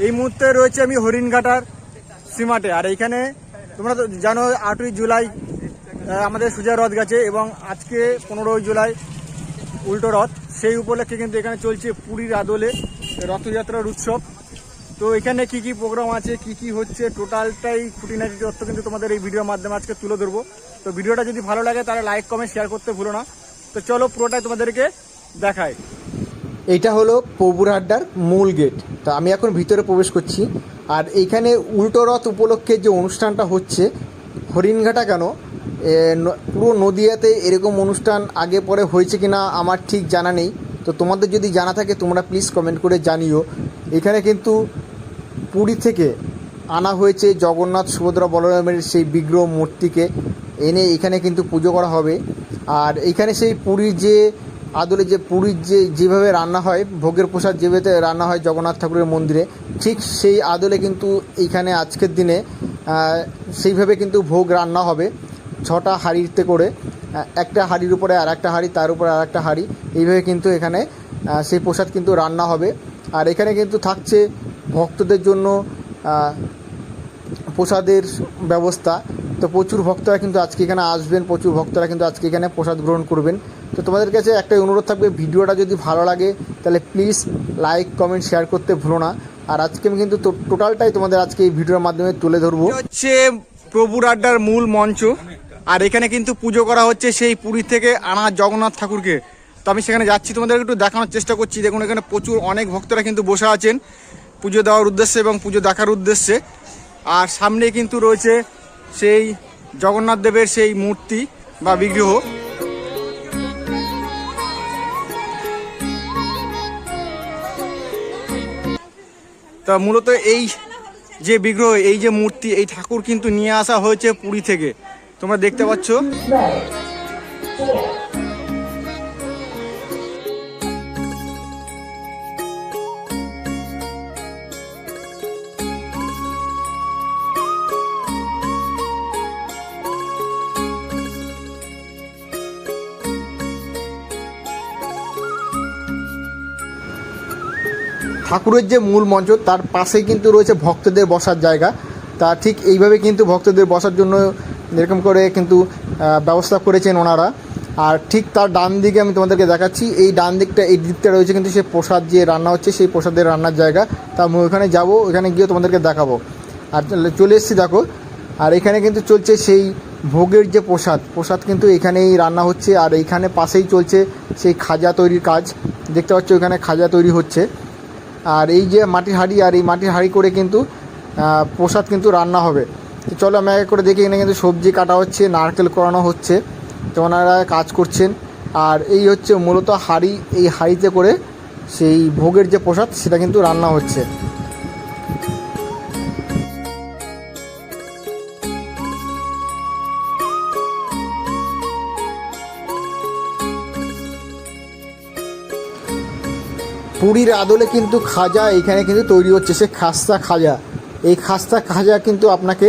এই মুহূর্তে রয়েছে আমি হরিণঘাটার সীমাটে। আর এইখানে তোমরা তো জানো 8ই জুলাই আমাদের সোজা রথ গেছে এবং আজকে 15ই জুলাই উল্টো রথ। সেই উপলক্ষে কিন্তু এখানে চলছে পুরীর আদলে রথযাত্রার উৎসব। তো এখানে কি কি প্রোগ্রাম আছে, কি কি হচ্ছে, টোটালটাই খুঁটিনাটি তথ্য কিন্তু তোমাদের এই ভিডিওর মাধ্যমে আজকে তুলে ধরবো। তো ভিডিওটা যদি ভালো লাগে তাহলে লাইক কমেন্ট শেয়ার করতে ভুলো না। তো চলো পুরোটাই তোমাদেরকে দেখায়। এইটা হলো প্রভুর আড্ডার মূল গেট। তা আমি এখন ভিতরে প্রবেশ করছি। আর এইখানে উল্টো রথ উপলক্ষে যে অনুষ্ঠানটা হচ্ছে, হরিণঘাটা কেন পুরো নদিয়াতে এরকম অনুষ্ঠান আগে পরে হয়েছে কিনা আমার ঠিক জানা নেই। তো তোমাদের যদি জানা থাকে তোমরা প্লিজ কমেন্ট করে জানিও। এখানে কিন্তু পুরী থেকে আনা হয়েছে জগন্নাথ সুভদ্রা বলরামের সেই বিগ্রহ মূর্তিকে এনে এখানে কিন্তু পুজো করা হবে। আর এইখানে সেই পুরীর যে আদলে যে পুরীর যেভাবে রান্না হয়, ভোগের প্রসাদ যেভাবে রান্না হয় জগন্নাথ ঠাকুরের মন্দিরে, ঠিক সেই আদলে কিন্তু এইখানে আজকের দিনে সেইভাবে কিন্তু ভোগ রান্না হবে। 6টা হাঁড়িতে করে, একটা হাঁড়ির উপরে আর একটা হাঁড়ি, তার উপরে আর একটা হাঁড়ি, এইভাবে কিন্তু এখানে সেই প্রসাদ কিন্তু রান্না হবে। আর এখানে কিন্তু থাকছে ভক্তদের জন্য প্রসাদের ব্যবস্থা। তো প্রচুর ভক্তরা কিন্তু আজকে এখানে আসবেন, প্রচুর ভক্তরা কিন্তু আজকে এখানে প্রসাদ গ্রহণ করবেন। তো তোমাদের কাছে একটাই অনুরোধ থাকবে, ভিডিওটা যদি ভালো লাগে তাহলে প্লিজ লাইক কমেন্ট শেয়ার করতে ভুলো না। আর আজকে আমি কিন্তু টোটালটাই তোমাদের আজকে এই ভিডিওর মাধ্যমে তুলে ধরবো। হচ্ছে প্রভুর আড্ডার মূল মঞ্চ। আর এখানে কিন্তু পুজো করা হচ্ছে সেই পুরী থেকে আনা জগন্নাথ ঠাকুরকে। তো আমি সেখানে যাচ্ছি, তোমাদের একটু দেখানোর চেষ্টা করছি। দেখুন এখানে প্রচুর অনেক ভক্তরা কিন্তু বসে আছেন পুজো দেওয়ার উদ্দেশ্যে এবং পুজো দেখার উদ্দেশ্যে। আর সামনে কিন্তু রয়েছে সেই জগন্নাথ দেবের সেই মূর্তি বা বিগ্রহ। তা মূলত এই যে বিগ্রহ, এই যে মূর্তি, এই ঠাকুর কিন্তু নিয়ে আসা হয়েছে পুরী থেকে, তোমরা দেখতে পাচ্ছ। ঠাকুরের যে মূল মঞ্চ তার পাশেই কিন্তু রয়েছে ভক্তদের বসার জায়গা। তা ঠিক এইভাবে কিন্তু ভক্তদের বসার জন্য এরকম করে কিন্তু ব্যবস্থা করেছেন ওনারা। আর ঠিক তার ডান দিকে আমি তোমাদেরকে দেখাচ্ছি, এই ডান দিকটা, এই দিকটা রয়েছে কিন্তু সেই প্রসাদ যে রান্না হচ্ছে, সেই প্রসাদের রান্নার জায়গা। তা আমি ওখানে যাবো, ওখানে গিয়ে তোমাদেরকে দেখাবো। আর চলে এসেছি দেখো। আর এখানে কিন্তু চলছে সেই ভোগের যে প্রসাদ কিন্তু এখানেই রান্না হচ্ছে। আর এইখানে পাশেই চলছে সেই খাজা তৈরির কাজ, দেখতে পাচ্ছ এখানে খাজা তৈরি হচ্ছে। আর এই যে মাটির হাঁড়ি, আর এই মাটির হাঁড়ি করে কিন্তু প্রসাদ কিন্তু রান্না হবে। তো চলো আমি এক করে দেখি। এখানে কিন্তু সবজি কাটা হচ্ছে, নারকেল করানো হচ্ছে, তো ওনারা কাজ করছেন। আর এই হচ্ছে মূলত হাঁড়ি, এই হাঁড়িতে করে সেই ভোগের যে প্রসাদ সেটা কিন্তু রান্না হচ্ছে। পুরীর আদলে কিন্তু খাজা এখানে কিন্তু তৈরি হচ্ছে, সে খাস্তা খাজা। এই খাস্তা খাজা কিন্তু আপনাকে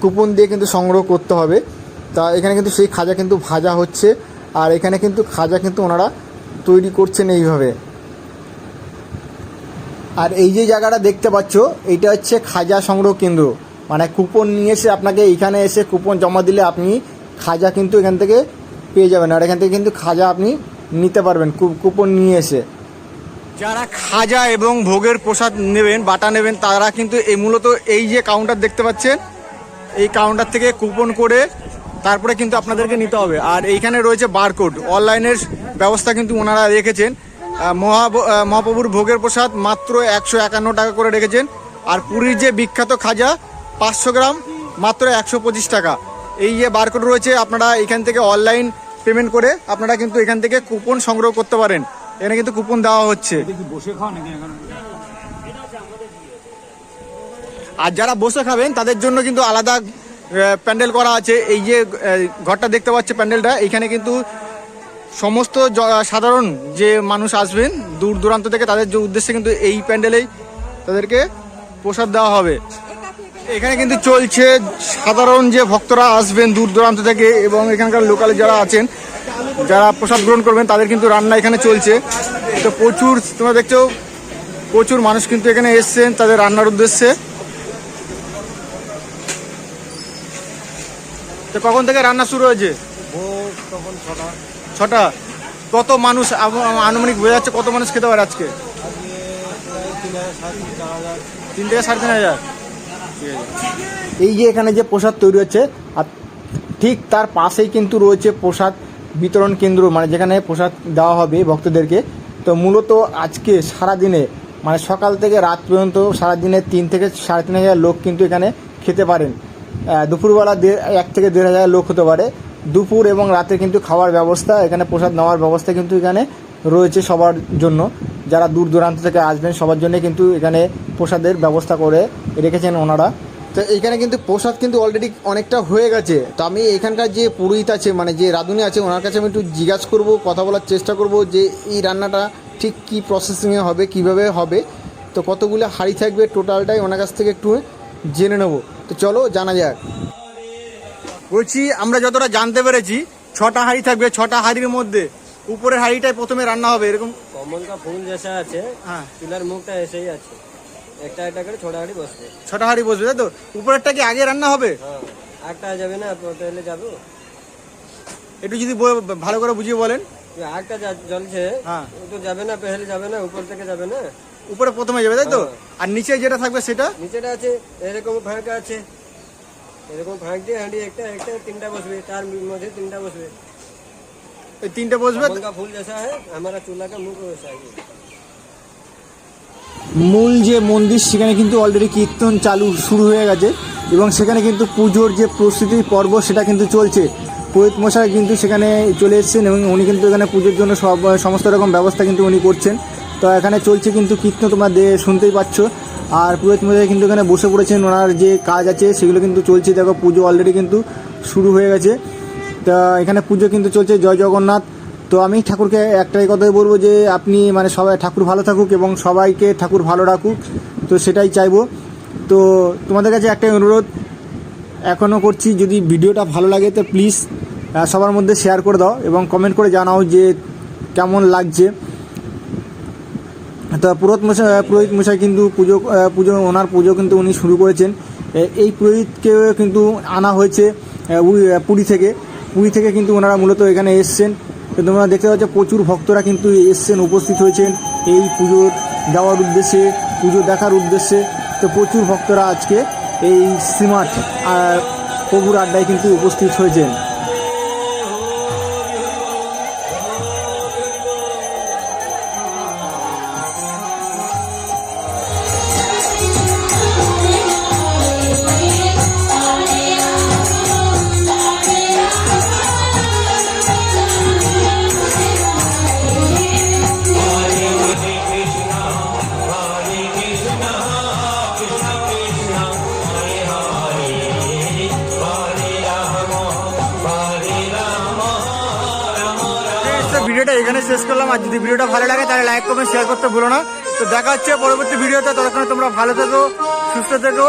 কুপন দিয়ে কিন্তু সংগ্রহ করতে হবে। তা এখানে কিন্তু সেই খাজা কিন্তু ভাজা হচ্ছে। আর এখানে কিন্তু খাজা কিন্তু ওনারা তৈরি করছেন এইভাবে। আর এই যে জায়গাটা দেখতে পাচ্ছ, এইটা হচ্ছে খাজা সংগ্রহ কেন্দ্র। মানে কুপন নিয়ে এসে আপনাকে এখানে এসে কুপন জমা দিলে আপনি খাজা কিন্তু এখান থেকে পেয়ে যাবেন। আর এখান থেকে কিন্তু খাজা আপনি নিতে পারবেন কুপন নিয়ে এসে। যারা খাজা এবং ভোগের প্রসাদ নেবেন, বাটা নেবেন, তারা কিন্তু এই মূলত এই যে কাউন্টার দেখতে পাচ্ছেন, এই কাউন্টার থেকে কুপন করে তারপরে কিন্তু আপনাদেরকে নিতে হবে। আর এইখানে রয়েছে বারকোড, অনলাইনের ব্যবস্থা কিন্তু ওনারা রেখেছেন। মহাপ্রভুর ভোগের প্রসাদ মাত্র 151 টাকা করে রেখেছেন। আর পুরীর যে বিখ্যাত খাজা 500 গ্রাম মাত্র 125 টাকা। এই যে বারকোড রয়েছে, আপনারা এখান থেকে অনলাইন পেমেন্ট করে আপনারা কিন্তু এখান থেকে কুপন সংগ্রহ করতে পারেন। এখানে কিন্তু কুপন দেওয়া হচ্ছে। আর যারা বসে খাবেন তাদের জন্য কিন্তু আলাদা প্যান্ডেল করা আছে। এই যে ঘরটা দেখতে পাচ্ছে প্যান্ডেলটা, এইখানে কিন্তু সমস্ত সাধারণ যে মানুষ আসবেন দূর দূরান্ত থেকে, তাদের যে উদ্দেশ্যে কিন্তু এই প্যান্ডেলেই তাদেরকে প্রসাদ দেওয়া হবে। এখানে কিন্তু চলছে সাধারণ যে ভক্তরা আসবেন দূর দূরান্ত থেকে এবং এখানকার লোকালে যারা আছেন, যারা প্রসাদ গ্রহণ করবেন, তাদের কিন্তু রান্না এখানে চলছে। তো প্রচুর তোমরা দেখছো প্রচুর মানুষ কিন্তু এখানে এসছেন তাদের রান্নার উদ্দেশ্যে। তো কখন থেকে রান্না শুরু হয়েছে? ভোগ তখন 6টা। কত মানুষ আনুমানিক বোঝা যাচ্ছে কত মানুষ খেতে পারে আজকে? আজকে প্রায় 3,000 3 থেকে 3,500। এই যে এখানে যে প্রসাদ তৈরি হচ্ছে আর ঠিক তার পাশেই কিন্তু রয়েছে প্রসাদ বিতরণ কেন্দ্র, মানে যেখানে প্রসাদ দেওয়া হবে ভক্তদেরকে। তো মূলত আজকে সারাদিনে মানে সকাল থেকে রাত পর্যন্ত সারাদিনে 3 থেকে 3,500 লোক কিন্তু এখানে খেতে পারেন। দুপুরবেলা 1 থেকে 1,500 লোক হতে পারে। দুপুর এবং রাতে কিন্তু খাওয়ার ব্যবস্থা, এখানে প্রসাদ নেওয়ার ব্যবস্থা কিন্তু এখানে রয়েছে সবার জন্য। যারা দূর দূরান্ত থেকে আসবেন সবার জন্য কিন্তু এখানে প্রসাদের ব্যবস্থা করে রেখেছেন ওনারা। তো এইখানে কিন্তু প্রসাদ কিন্তু অলরেডি অনেকটা হয়ে গেছে। তো আমি এখানকার যে পুরোহিত আছে মানে যে রাঁধুনি আছে ওনার কাছে আমি একটু জিজ্ঞাসা করব, কথা বলার চেষ্টা করব যে এই রান্নাটা ঠিক কী প্রসেসিংয়ে হবে, কিভাবে হবে, তো কতগুলো হাঁড়ি থাকবে টোটালটাই ওনার কাছ থেকে একটু জেনে নেব। তো চলো জানা যাক। বলছি আমরা যতটা জানতে পেরেছি 6টা হাঁড়ি থাকবে। 6টা হাঁড়ির মধ্যে উপরের হাঁড়িটাই প্রথমে রান্না হবে এরকম। কমল का फूल जैसा আছে, হ্যাঁ, পিলার মুখটা এসেই আছে, একটা একটা করে ছোট হাঁড়ি বসবে। 6টা হাঁড়ি বসবে তাই তো? উপরেরটা কি আগে রান্না হবে? হ্যাঁ, আগটা যাবে না, পটেলে যাবে। একটু যদি ভালো করে বুঝিয়ে বলেন। আগটা জ্বলছে, হ্যাঁ, ও তো যাবে না, পেহলে যাবে না, উপর থেকে যাবে না। উপরে প্রথমে যাবে তাই তো? আর নিচে যেটা থাকবে সেটা নিচেটা আছে এরকম ফাঁক আছে, এরকম ফাঁক দিয়ে হাঁড়ি একটা একটা 3টা বসবে, তার মধ্যে 3টা বসবে। এই 3টে বসবে। कमल का फूल जैसा है, हमारा चूल्हा का मुख वैसा ही है। মূল যে মন্দির সেখানে কিন্তু অলরেডি কীর্তন শুরু হয়ে গেছে এবং সেখানে কিন্তু পুজোর যে প্রস্তুতি পর্ব সেটা কিন্তু চলছে। পুরোহিত মশাই কিন্তু সেখানে চলে এসেছেন এবং উনি কিন্তু এখানে পুজোর জন্য সমস্ত রকম ব্যবস্থা কিন্তু উনি করছেন। তো এখানে চলছে কিন্তু কীর্তন, তোমরা শুনতেই পাচ্ছ। আর পুরোহিত মশাই কিন্তু এখানে বসে পড়েছেন, ওনার যে কাজ আছে সেগুলো কিন্তু চলছে। দেখো পুজো অলরেডি কিন্তু শুরু হয়ে গেছে। তা এখানে পুজো কিন্তু চলছে। জয় জগন্নাথ। তো আমি ঠাকুরকে একটাই কথাই বলবো যে আপনি মানে সবাই ঠাকুর ভালো থাকুক এবং সবাইকে ঠাকুর ভালো রাখুক, তো সেটাই চাইবো। তো তোমাদের কাছে একটাই অনুরোধ এখনও করছি, যদি ভিডিওটা ভালো লাগে তো প্লিজ সবার মধ্যে শেয়ার করে দাও এবং কমেন্ট করে জানাও যে কেমন লাগছে। তো পুরোহিত মশাই কিন্তু পুজো ওনার পুজো কিন্তু উনি শুরু করেছেন। এই পুরোহিতকে কিন্তু আনা হয়েছে পুরী থেকে কিন্তু ওনারা মূলত এখানে এসছেন। তো তোমরা দেখতে পাচ্ছ প্রচুর ভক্তরা কিন্তু এসছেন, উপস্থিত হয়েছেন এই পুজোর দেওয়ার উদ্দেশ্যে, পুজো দেখার উদ্দেশ্যে। তো প্রচুর ভক্তরা আজকে এই শ্রীমঠ প্রভুর আড্ডায় কিন্তু উপস্থিত হয়েছেন। ভিডিওটা এখানে শেষ করলাম। আর যদি ভিডিওটা ভালো লাগে তাহলে লাইক কমেন্ট শেয়ার করতে ভুলো না। তো দেখা হচ্ছে পরবর্তী ভিডিওতে। ততক্ষণে তোমরা ভালো থেকো, সুস্থ থেকো।